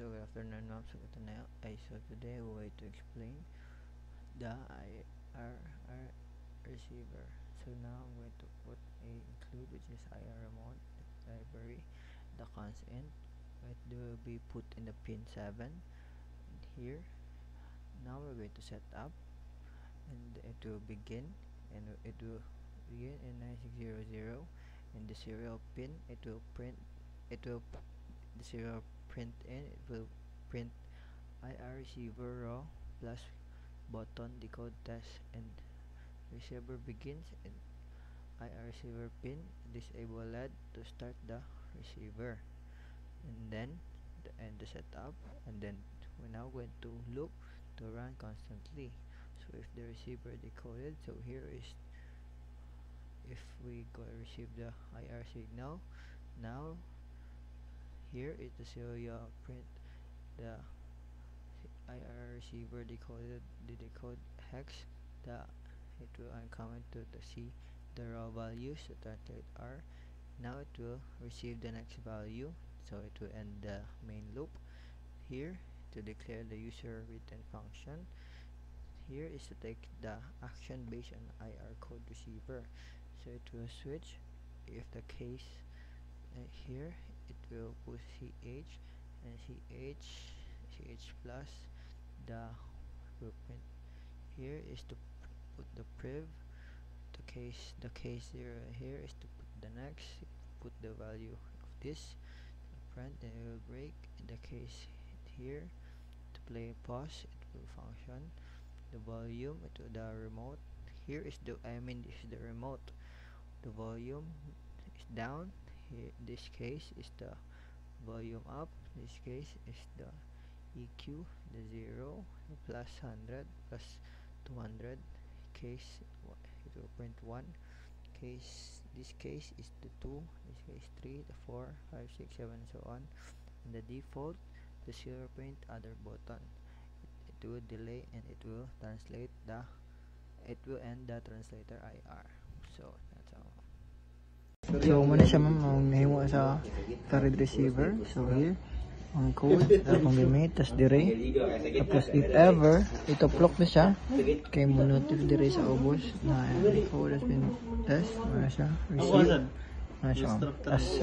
So good afternoon, ma'am. So today we're going to explain the IR receiver. So now I'm going to put a include, which is IR remote library. The constant it will be put in the pin 7 here. Now we're going to set up, and it will begin, and it will begin in 9600, and the serial pin it will print. The serial print in, it will print IR receiver raw plus button decode test, and receiver begins, and IR receiver pin disable LED to start the receiver, and then end the setup, and then we're now going to loop to run constantly. So if the receiver decoded, so here is if we go receive the IR signal. Now here is the serial print, the IR receiver decoded the decode hex, it will uncomment to see the raw values, so translate R. Now it will receive the next value, so it will end the main loop. Here to declare the user written function. Here is to take the action based on IR code receiver, so it will switch if the case here it will put CH and CH plus the print. Here is to put the priv, the case 0 here is to put the next, put the value of this print, and it will break. In the case here to play pause, it will function. The volume to the remote, here is this is the remote. The volume is down. Here this case is the volume up. This case is the EQ, the 0 plus 100 plus 200. Case it will print 1. This case is the 2. This case 3, the 4, 5, 6, 7, and so on. And the default, the 0 print other button. It will delay, and it will translate it will end the translator IR. So that's all. So muna siya ma'am, nahimo sa carried receiver. So here ang code akong gamit, tas dire, tapos if ever ito block na siya, kay mo notif dire sa ubos na code has been test, na siya receive, na siya tas